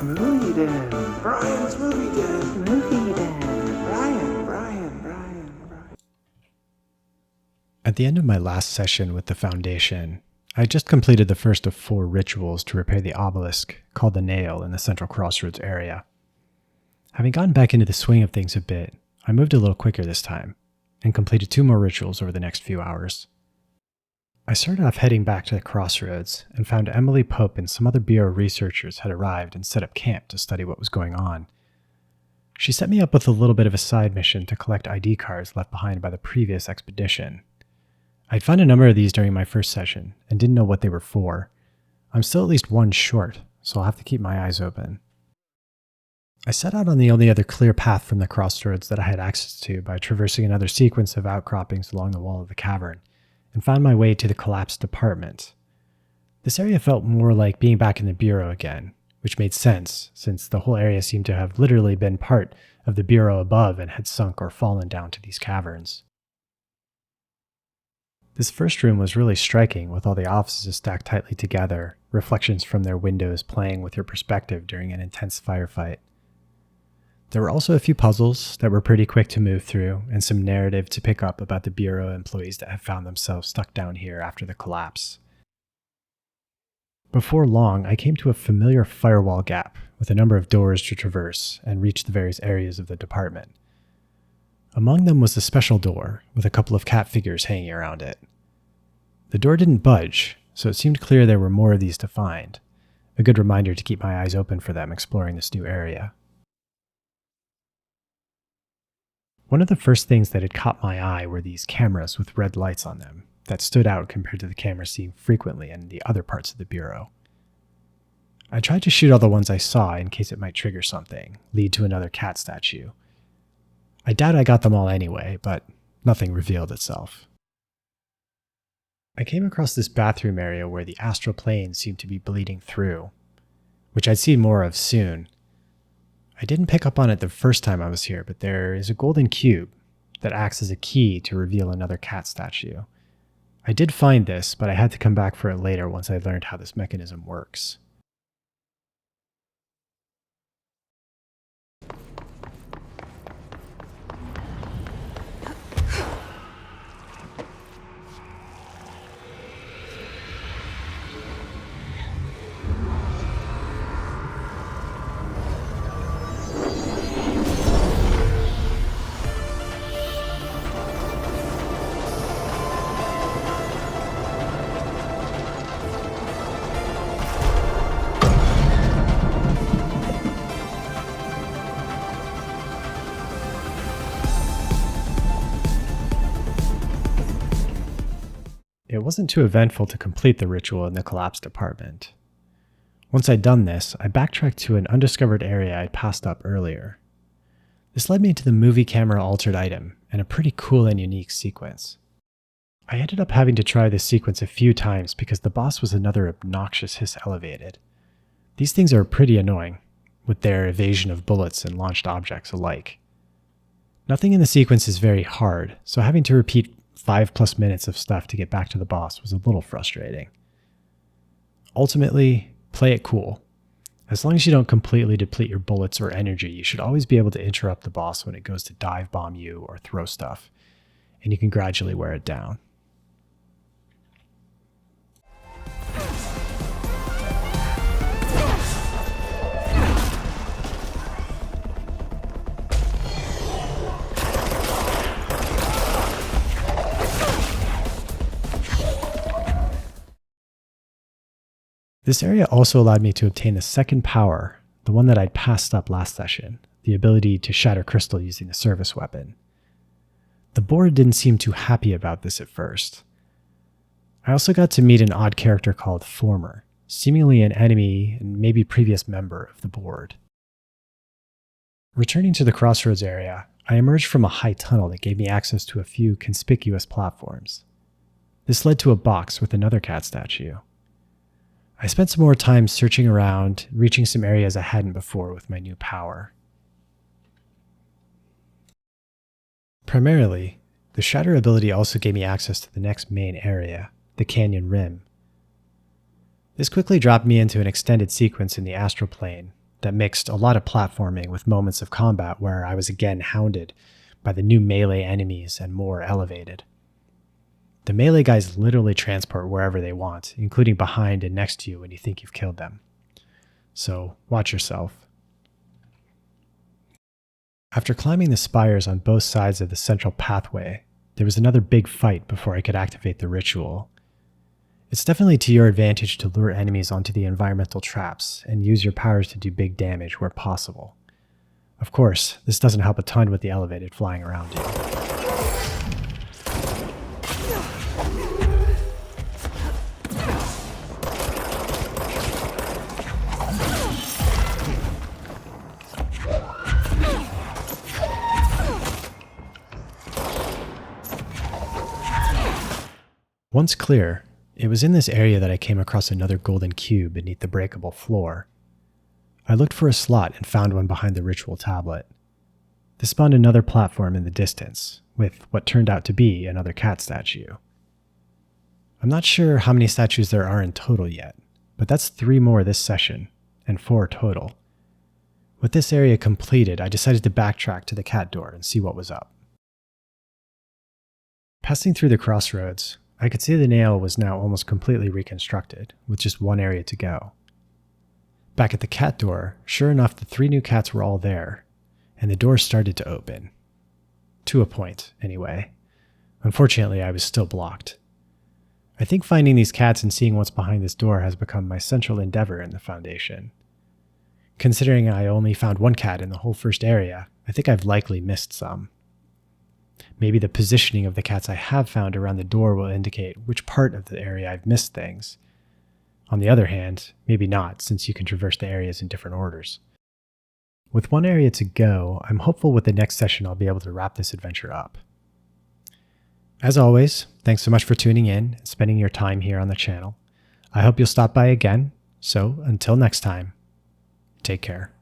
Movie Den. Brian's Movie Den. Movie Den. Brian. At the end of my last session with the Foundation, I had just completed the first of 4 rituals to repair the obelisk called the Nail in the Central Crossroads area. Having gotten back into the swing of things a bit, I moved a little quicker this time, and completed 2 more rituals over the next few hours. I started off heading back to the crossroads and found Emily Pope and some other Bureau researchers had arrived and set up camp to study what was going on. She set me up with a little bit of a side mission to collect ID cards left behind by the previous expedition. I'd found a number of these during my first session and didn't know what they were for. I'm still at least 1 short, so I'll have to keep my eyes open. I set out on the only other clear path from the crossroads that I had access to by traversing another sequence of outcroppings along the wall of the cavern, and found my way to the collapsed department. This area felt more like being back in the Bureau again, which made sense, since the whole area seemed to have literally been part of the Bureau above and had sunk or fallen down to these caverns. This first room was really striking, with all the offices stacked tightly together, reflections from their windows playing with your perspective during an intense firefight. There were also a few puzzles that were pretty quick to move through, and some narrative to pick up about the Bureau employees that had found themselves stuck down here after the collapse. Before long, I came to a familiar firewall gap with a number of doors to traverse and reached the various areas of the department. Among them was a special door with a couple of cat figures hanging around it. The door didn't budge, so it seemed clear there were more of these to find, a good reminder to keep my eyes open for them exploring this new area. One of the first things that had caught my eye were these cameras with red lights on them that stood out compared to the cameras seen frequently in the other parts of the Bureau. I tried to shoot all the ones I saw in case it might trigger something, lead to another cat statue. I doubt I got them all anyway, but nothing revealed itself. I came across this bathroom area where the astral plane seemed to be bleeding through, which I'd see more of soon. I didn't pick up on it the first time I was here, but there is a golden cube that acts as a key to reveal another cat statue. I did find this, but I had to come back for it later once I learned how this mechanism works. It wasn't too eventful to complete the ritual in the collapsed apartment. Once I'd done this, I backtracked to an undiscovered area I'd passed up earlier. This led me to the movie camera altered item, and a pretty cool and unique sequence. I ended up having to try this sequence a few times because the boss was another obnoxious hiss elevated. These things are pretty annoying, with their evasion of bullets and launched objects alike. Nothing in the sequence is very hard, so having to repeat 5+ minutes of stuff to get back to the boss was a little frustrating. Ultimately, play it cool. As long as you don't completely deplete your bullets or energy, you should always be able to interrupt the boss when it goes to dive bomb you or throw stuff, and you can gradually wear it down. This area also allowed me to obtain the second power, the one that I'd passed up last session, the ability to shatter crystal using the service weapon. The board didn't seem too happy about this at first. I also got to meet an odd character called Former, seemingly an enemy and maybe previous member of the board. Returning to the crossroads area, I emerged from a high tunnel that gave me access to a few conspicuous platforms. This led to a box with another cat statue. I spent some more time searching around, reaching some areas I hadn't before with my new power. Primarily, the Shatter ability also gave me access to the next main area, the canyon rim. This quickly dropped me into an extended sequence in the astral plane, that mixed a lot of platforming with moments of combat where I was again hounded by the new melee enemies and more elevated. The melee guys literally transport wherever they want, including behind and next to you when you think you've killed them. So watch yourself. After climbing the spires on both sides of the central pathway, there was another big fight before I could activate the ritual. It's definitely to your advantage to lure enemies onto the environmental traps and use your powers to do big damage where possible. Of course, this doesn't help a ton with the elevated flying around you. Once clear, it was in this area that I came across another golden cube beneath the breakable floor. I looked for a slot and found one behind the ritual tablet. This spawned another platform in the distance, with what turned out to be another cat statue. I'm not sure how many statues there are in total yet, but that's 3 more this session, and 4 total. With this area completed, I decided to backtrack to the cat door and see what was up. Passing through the crossroads, I could see the nail was now almost completely reconstructed, with just one area to go. Back at the cat door, sure enough, the 3 new cats were all there, and the door started to open. To a point, anyway. Unfortunately, I was still blocked. I think finding these cats and seeing what's behind this door has become my central endeavor in the Foundation. Considering I only found 1 cat in the whole first area, I think I've likely missed some. Maybe the positioning of the cats I have found around the door will indicate which part of the area I've missed things. On the other hand, maybe not, since you can traverse the areas in different orders. With 1 area to go, I'm hopeful with the next session I'll be able to wrap this adventure up. As always, thanks so much for tuning in and spending your time here on the channel. I hope you'll stop by again, so until next time, take care.